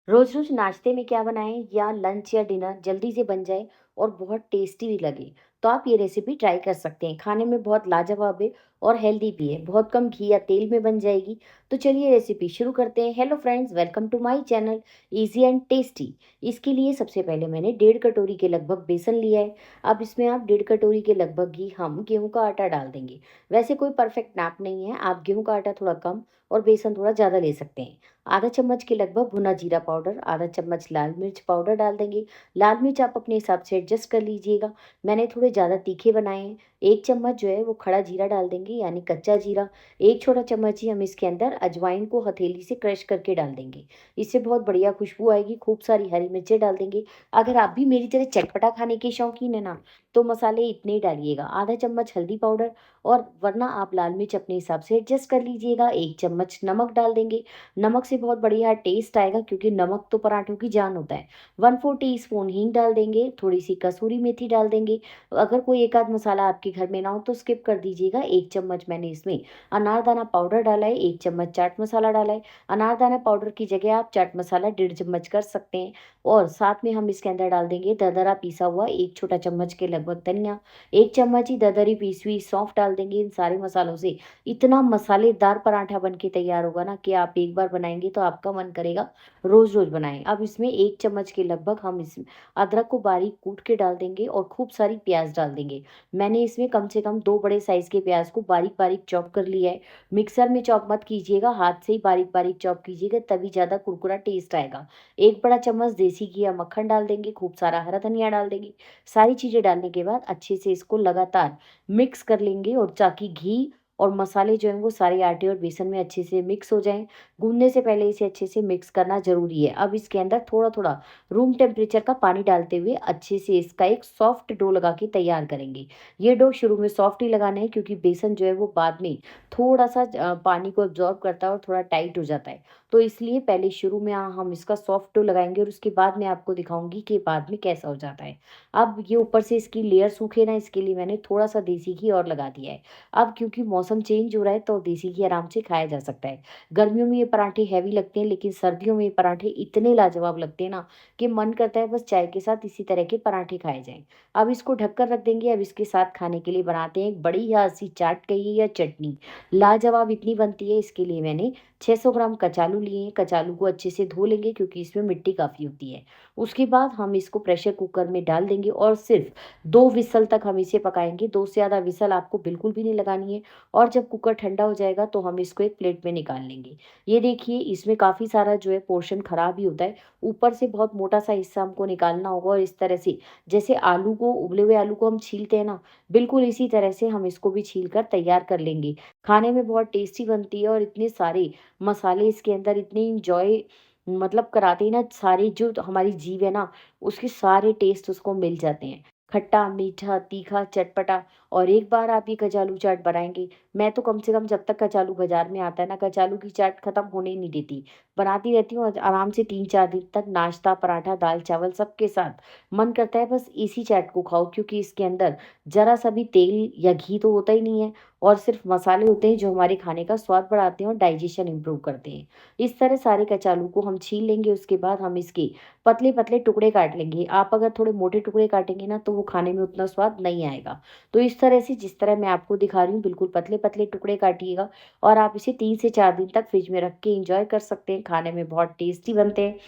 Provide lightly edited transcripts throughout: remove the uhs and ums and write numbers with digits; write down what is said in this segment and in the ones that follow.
रोज रोज नाश्ते में क्या बनाएं या लंच या डिनर जल्दी से बन जाए और बहुत टेस्टी भी लगे, तो आप ये रेसिपी ट्राई कर सकते हैं। खाने में बहुत लाजवाब है और हेल्दी भी है, बहुत कम घी या तेल में बन जाएगी। तो चलिए रेसिपी शुरू करते हैं। Hello friends, welcome to my channel easy and tasty. इसके लिए सबसे पहले मैंने 1.5 कटोरी के लगभग बेसन लिया है। अब इसमें आप 1.5 कटोरी के लगभग ही हम गेहूं का आटा डाल देंगे। वैसे कोई परफेक्ट नाप नहीं है, आप गेहूं का आटा थोड़ा कम और बेसन थोड़ा ज़्यादा ले सकते हैं। आधा चम्मच के लगभग भुना जीरा पाउडर, आधा चम्मच लाल मिर्च पाउडर डाल देंगे। लाल मिर्च आप अपने हिसाब से एडजस्ट कर लीजिएगा, मैंने थोड़े ज़्यादा तीखे बनाए हैं। एक चम्मच जो है वो खड़ा जीरा डाल देंगे, यानी कच्चा जीरा। एक छोटा चम्मच ही हम इसके अंदर अजवाइन को हथेली से क्रश करके डाल देंगे, इससे बहुत बढ़िया खुशबू आएगी। खूब सारी हरी मिर्चें डाल देंगे। अगर आप भी मेरी तरह चटपटा खाने के शौकीन है ना, तो मसाले इतने ही डालिएगा। आधा चम्मच हल्दी पाउडर, और वरना आप लाल मिर्च अपने हिसाब से एडजस्ट कर लीजिएगा। एक चम्मच नमक डाल देंगे। नमक से बहुत बढ़िया टेस्ट आएगा, क्योंकि नमक तो पराठों की जान होता है। 1/4 टीस्पून हींग डाल देंगे। थोड़ी सी कसूरी मेथी डाल देंगे। अगर कोई एक आध मसाला आपके घर में ना हो तो स्किप कर दीजिएगा। एक चम्मच मैंने इसमें अनारदाना पाउडर डाला है। एक चम्मच चाट मसाला डाला है। अनारदाना पाउडर की जगह आप चाट मसाला 1.5 चम्मच कर सकते हैं। और साथ में हम इसके अंदर डाल देंगे दरदरा पीसा हुआ एक छोटा चम्मच के लगभग धनिया। एक चम्मच ही दरदरी पीसी हुई सौंफ डाल देंगे। इन सारे मसालों से इतना मसालेदार पराठा बन के तैयार होगा ना, कि आप एक बार बनाएंगे तो आपका मन करेगा रोज रोज बनाएं। अब इसमें एक चम्मच के लगभग हम इस अदरक को बारीक कूट के डाल देंगे और खूब सारी प्याज डाल देंगे। मैंने इसमें कम से कम 2 बड़े साइज के प्याज को बारीक बारीक चॉप कर लिया है। मिक्सर में चॉप मत कीजिएगा, हाथ से ही बारीक बारीक चॉप कीजिएगा, तभी ज़्यादा कुरकुरा टेस्ट आएगा। एक बड़ा चम्मच देसी घी या मक्खन डाल देंगे। खूब सारा हरा धनिया डाल देंगे। सारी चीज़ें डालने के बाद अच्छे से इसको लगातार मिक्स कर लेंगे, और ताकि घी और मसाले जो हैं वो सारे आटे और बेसन में अच्छे से मिक्स हो जाएं। गूंदने से पहले इसे अच्छे से मिक्स करना ज़रूरी है। अब इसके अंदर थोड़ा थोड़ा रूम टेम्परेचर का पानी डालते हुए अच्छे से इसका एक सॉफ्ट डो लगा के तैयार करेंगे। ये डो शुरू में सॉफ्ट ही लगाना है, क्योंकि बेसन जो है वो बाद में थोड़ा सा पानी को एब्जॉर्ब करता है और थोड़ा टाइट हो जाता है। तो इसलिए पहले शुरू में हम इसका सॉफ्ट डो लगाएंगे, और उसके बाद मैं आपको दिखाऊंगी कि बाद में कैसा हो जाता है। अब ये ऊपर से इसकी लेयर सूखे ना, इसके लिए मैंने थोड़ा सा देसी घी और लगा दिया है। अब क्योंकि मौसम चेंज हो रहा है, तो देसी घी आराम से खाया जा सकता है। गर्मियों में ये पराठे हैवी लगते हैं, लेकिन सर्दियों में ये पराठे इतने लाजवाब लगते हैं ना, कि मन करता है बस चाय के साथ इसी तरह के पराठे खाए जाएं। अब इसको ढककर रख देंगे। अब इसके साथ खाने के लिए बनाते हैं एक बड़ी या सी चाट कहिए या चटनी। लाजवाब इतनी बनती है। इसके लिए मैंने 600 ग्राम कचालू लिए हैं। कचालू को अच्छे से धो लेंगे, क्योंकि इसमें मिट्टी काफ़ी होती है। उसके बाद हम इसको प्रेशर कुकर में डाल देंगे, और सिर्फ 2 विसल तक हम इसे पकाएंगे। 2 से ज़्यादा विसल आपको बिल्कुल भी नहीं लगानी है। और जब कुकर ठंडा हो जाएगा तो हम इसको एक प्लेट में निकाल लेंगे। ये देखिए, इसमें काफ़ी सारा जो है पोर्शन खराब ही होता है। ऊपर से बहुत मोटा सा हिस्सा हमको निकालना होगा, और इस तरह से जैसे आलू को, उबले हुए आलू को हम छीलते हैं ना, बिल्कुल इसी तरह से हम इसको भी छील कर तैयार कर लेंगे। खाने में बहुत टेस्टी बनती है, और इतने सारे मसाले इसके अंदर इतने इंजॉय मतलब कराते हैं ना, सारी जो हमारी जीभ है ना, उसके सारे टेस्ट उसको मिल जाते हैं। खट्टा, मीठा, तीखा, चटपटा। और एक बार आप ये कचालू चाट बनाएँगे, मैं तो कम से कम जब तक कचालू बाज़ार में आता है ना, कचालू की चाट खत्म होने ही नहीं देती। बनाती रहती हूँ, और आराम से 3-4 दिन तक नाश्ता, पराठा, दाल-चावल सबके साथ मन करता है बस इसी चाट को खाओ, क्योंकि इसके अंदर ज़रा-सा भी तेल या घी तो होता ही नहीं है, और सिर्फ़ मसाले होते हैं जो हमारे खाने का स्वाद बढ़ाते हैं और डाइजेशन इम्प्रूव करते हैं। इस तरह सारे कचालू को हम छील लेंगे। उसके बाद हम इसके पतले-पतले टुकड़े काट लेंगे। आप अगर थोड़े मोटे टुकड़े काटेंगे ना, तो वो खाने में उतना स्वाद नहीं आएगा। तो इस तरह से जिस तरह मैं आपको दिखा रही हूँ, बिल्कुल पतले-पतले टुकड़े काटिएगा, और आप इसे 3 से 4 दिन तक फ्रिज में रख के एन्जॉय कर सकते हैं। खाने में बहुत टेस्टी बनते हैं।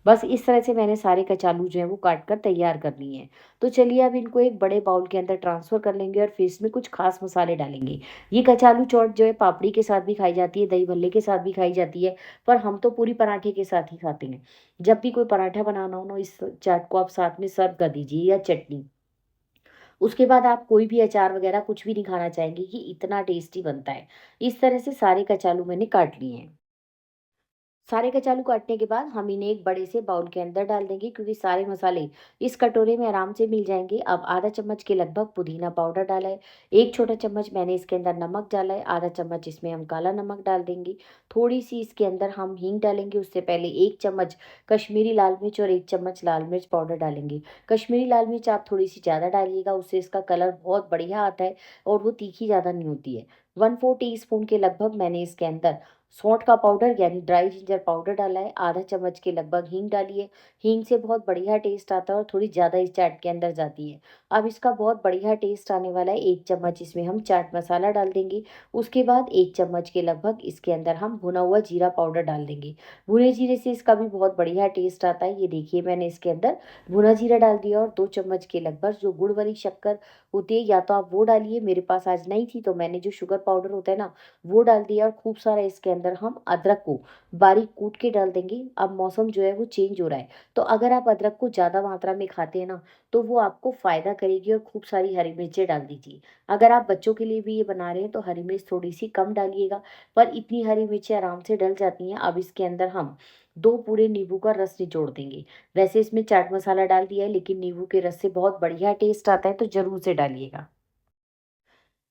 बस इस तरह से मैंने सारे कचालू जो हैं वो काट कर तैयार कर लिए हैं। तो चलिए अब इनको एक बड़े बाउल के अंदर ट्रांसफ़र कर लेंगे, और फिर इसमें कुछ ख़ास मसाले डालेंगे। ये कचालू चाट जो है पापड़ी के साथ भी खाई जाती है, दही भल्ले के साथ भी खाई जाती है, पर हम तो पूरी पराठे के साथ ही खाते हैं। जब भी कोई पराठा बनाना हो ना, इस चाट को आप साथ में सर्व कर दीजिए, या चटनी। उसके बाद आप कोई भी अचार वग़ैरह कुछ भी नहीं खाना चाहेंगे, कि इतना टेस्टी बनता है। इस तरह से सारे कचालू मैंने काट लिए हैं। सारे कचालू काटने के बाद हम इन्हें एक बड़े से बाउल के अंदर डाल देंगे, क्योंकि सारे मसाले इस कटोरे में आराम से मिल जाएंगे। अब आधा चम्मच के लगभग पुदीना पाउडर डाला है। एक छोटा चम्मच मैंने इसके अंदर नमक डाला है। आधा चम्मच इसमें हम काला नमक डाल देंगे। थोड़ी सी इसके अंदर हम हींग डालेंगे। उससे पहले एक चम्मच कश्मीरी लाल मिर्च और एक चम्मच लाल मिर्च पाउडर डालेंगे। कश्मीरी लाल मिर्च आप थोड़ी सी ज़्यादा डालिएगा, उससे इसका कलर बहुत बढ़िया आता है, और वो तीखी ज़्यादा नहीं होती है। 1/4 टीस्पून के लगभग मैंने इसके अंदर सौंठ का पाउडर यानी ड्राई जिंजर पाउडर डाला है, आधा चम्मच के लगभग हींग डालिए। हींग से बहुत बढ़िया टेस्ट आता है और थोड़ी ज़्यादा इस चाट के अंदर जाती है। अब इसका बहुत बढ़िया टेस्ट आने वाला है। 1 चम्मच इसमें हम चाट मसाला डाल देंगे। उसके बाद 1 चम्मच के लगभग इसके अंदर हम भुना हुआ जीरा पाउडर डाल देंगे। भुने जीरे से इसका भी बहुत बढ़िया टेस्ट आता है। ये देखिए मैंने इसके अंदर भुना जीरा डाल दिया और 2 चम्मच के लगभग जो गुड़ वाली शक्कर होती है या तो आप वो डालिए, मेरे पास आज नहीं थी तो मैंने जो शुगर पाउडर होता है ना वो डाल दिया। और खूब सारा इसके अंदर हम अदरक को बारीक कूट के डाल देंगे। अब मौसम जो है वो चेंज हो रहा है, तो अगर आप अदरक को ज़्यादा मात्रा में खाते हैं ना तो वो आपको फ़ायदा करेगी। और खूब सारी हरी मिर्चें डाल दीजिए। अगर आप बच्चों के लिए भी ये बना रहे हैं तो हरी मिर्च थोड़ी सी कम डालिएगा, पर इतनी हरी मिर्चें आराम से डल जाती हैं। अब इसके अंदर हम 2 पूरे नींबू का रस निचोड़ देंगे। वैसे इसमें चाट मसाला डाल दिया है, लेकिन नींबू के रस से बहुत बढ़िया टेस्ट आता है, तो ज़रूर से डालिएगा।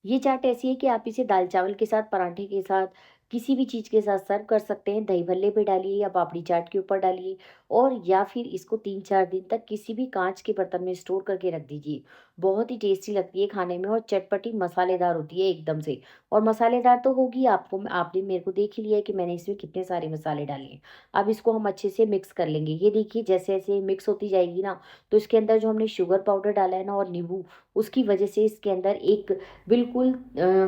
ये चाट ऐसी है कि आप इसे दाल चावल के साथ, पराठे के साथ, किसी भी चीज़ के साथ सर्व कर सकते हैं। दही भल्ले पे डालिए या पापड़ी चाट के ऊपर डालिए, और या फिर इसको 3-4 दिन तक किसी भी काँच के बर्तन में स्टोर करके रख दीजिए। बहुत ही टेस्टी लगती है खाने में और चटपटी मसालेदार होती है एकदम से। और मसालेदार तो होगी, आपको आपने मेरे को देख ही लिया है कि मैंने इसमें कितने सारे मसाले डाले हैं। अब इसको हम अच्छे से मिक्स कर लेंगे। ये देखिए जैसे-जैसे मिक्स होती जाएगी ना, तो इसके अंदर जो हमने शुगर पाउडर डाला है ना और नींबू, उसकी वजह से इसके अंदर एक बिल्कुल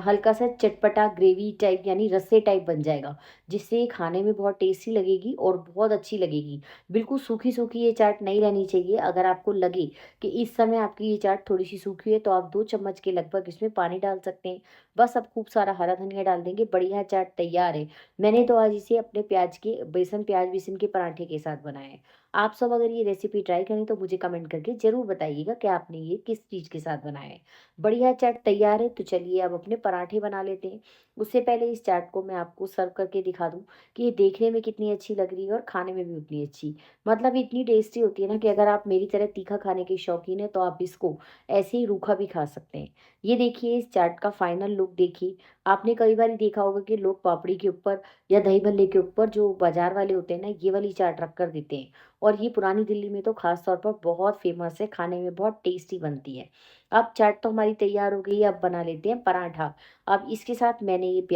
हल्का-सा चटपटा ग्रेवी टाइप यानी रस्से टाइप बन जाएगा, जिससे ये खाने में बहुत टेस्टी लगेगी और बहुत अच्छी लगेगी। बिल्कुल सूखी-सूखी ये चाट नहीं रहनी चाहिए। अगर आपको लगे कि इस समय आपकी ये चाट थोड़ी-सी सूखी है, तो आप 2 चम्मच के लगभग इसमें पानी डाल सकते हैं। बस अब खूब सारा हरा धनिया डाल देंगे, बढ़िया चाट तैयार है। मैंने तो आज इसे अपने प्याज़ बेसन के पराठे के साथ बनाया है। आप सब अगर ये रेसिपी ट्राई करें तो मुझे कमेंट करके ज़रूर बताइएगा कि आपने ये किस चीज़ के साथ बनाया है। बढ़िया चाट तैयार है, तो चलिए अब अपने पराठे बना लेते हैं। उससे पहले इस चाट को मैं आपको सर्व करके दिखा दूँ कि ये देखने में कितनी अच्छी लग रही है और खाने में भी उतनी अच्छी। मतलब इतनी टेस्टी होती है ना कि अगर आप मेरी तरह तीखा खाने के शौकीन हैं तो आप इसको ऐसे ही रूखा भी खा सकते हैं। ये देखिए इस चाट का फाइनल लुक देखिए। आपने कई बारी देखा होगा कि लोग पापड़ी के ऊपर या दही भल्ले के ऊपर जो बाज़ार वाले होते हैं ना, ये वाली चाट रख कर देते हैं। और ये पुरानी दिल्ली में तो ख़ास तौर पर बहुत फ़ेमस है, खाने में बहुत टेस्टी बनती है। अब चाट तो हमारी तैयार हो गई है, अब बना लेते हैं पराठा। अब इसके साथ मैंने ये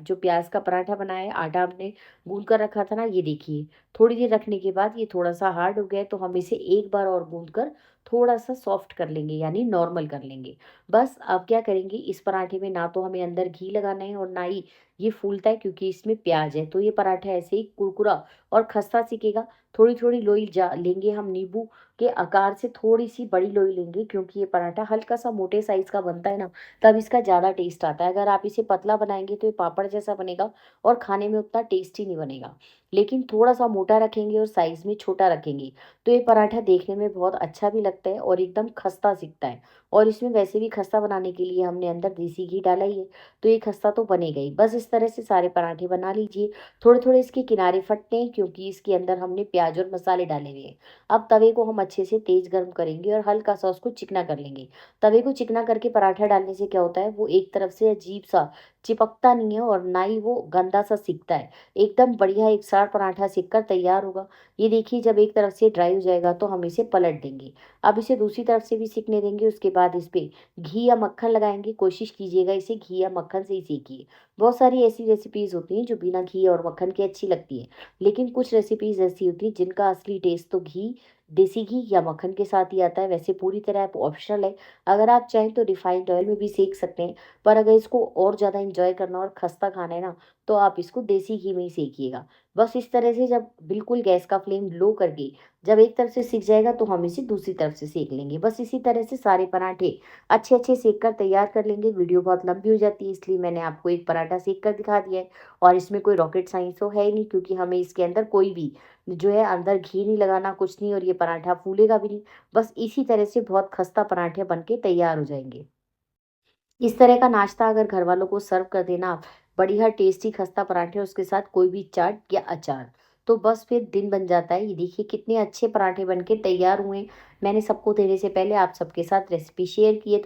जो प्याज़ का पराठा बनाया है, आटा हमने गूँध कर रखा था ना, ये देखिए। थोड़ी देर रखने के बाद ये थोड़ा-सा हार्ड हो गया है, तो हम इसे एक बार और गूँध कर थोड़ा-सा सॉफ्ट कर लेंगे, यानी नॉर्मल कर लेंगे। बस अब क्या करेंगे, इस पराठे में ना तो हमें अंदर घी लगाना है और ना ही ये फूलता है, क्योंकि इसमें प्याज़ है। तो ये पराठा ऐसे ही कुरकुरा और खस्ता सिकेगा। थोड़ी-थोड़ी लोई जा लेंगे हम नींबू के आकार से, थोड़ी-सी बड़ी लोई लेंगे, क्योंकि ये पराठा हल्का-सा मोटे साइज़ का बनता है ना, तब इसका ज़्यादा टेस्ट आता है। अगर आप इसे पतला बनाएँगे तो ये पापड़ जैसा बनेगा और खाने में उतना टेस्टी नहीं बनेगा। लेकिन थोड़ा-सा मोटा रखेंगे और साइज़ में छोटा रखेंगे, तो ये पराठा देखने में बहुत अच्छा भी लगता है और एकदम खस्ता सिकता है। और इसमें वैसे भी खस्ता बनाने के लिए हमने अंदर देसी घी डाला ही है, तो ये खस्ता तो बनेगा ही। बस इस तरह से सारे पराठे बना लीजिए। थोड़े-थोड़े इसके किनारे फटते हैं, क्योंकि इसके अंदर हमने प्याज़ और मसाले डाले हुए हैं। अब तवे को हम अच्छे से तेज़ गरम करेंगे और हल्का-सा उसको चिकना कर लेंगे। तवे को चिकना करके पराठा डालने से क्या होता है, वो एक तरफ से अजीब-सा चिपकता नहीं है और ना ही वो गंदा-सा सिकता है। एकदम बढ़िया एक साथ पराठा सिक कर तैयार होगा। ये देखिए जब एक तरफ से ड्राई हो जाएगा तो हम इसे पलट देंगे। अब इसे दूसरी तरफ से भी सिकने देंगे, उसके बाद इस पे घी या मक्खन लगाएँगे। कोशिश कीजिएगा इसे घी या मक्खन से ही सेकिए। बहुत सारी ऐसी रेसिपीज़ होती हैं जो बिना घी और मक्खन के अच्छी लगती हैं। लेकिन कुछ रेसिपीज़ ऐसी होती हैं जिनका असली टेस्ट तो देसी घी या मक्खन के साथ ही आता है। वैसे पूरी तरह आप ऑप्शनल है, अगर आप चाहें तो रिफाइंड ऑयल में भी सेक सकते हैं, पर अगर इसको और ज़्यादा एंजॉय करना और खस्ता खाना है ना, तो आप इसको देसी घी में ही सेकिएगा। बस इस तरह से जब बिल्कुल गैस का फ्लेम लो करके जब एक तरफ से सिक जाएगा तो हम इसे दूसरी तरफ से सेक लेंगे। बस इसी तरह से सारे पराठे अच्छे-अच्छे सेक कर तैयार कर लेंगे। वीडियो बहुत लंबी हो जाती है, इसलिए मैंने आपको एक पराठा सेक कर दिखा दिया है। और इसमें कोई रॉकेट साइंस तो है ही नहीं, क्योंकि हमें इसके अंदर कोई भी जो है अंदर घी नहीं लगाना, कुछ नहीं, और ये पराठा फूलेगा भी नहीं। बस इसी तरह से बहुत खस्ता पराठे बन के तैयार हो जाएँगे। इस तरह का नाश्ता अगर घरवालों को सर्व कर देना आप, बढ़िया टेस्टी खस्ता पराठे, उसके साथ कोई भी चाट या अचार, तो बस फिर दिन बन जाता है। ये देखिए कितने अच्छे पराठे बन के तैयार हुए हैं। मैंने सबको देने से पहले आप सबके साथ रेसिपी शेयर की है।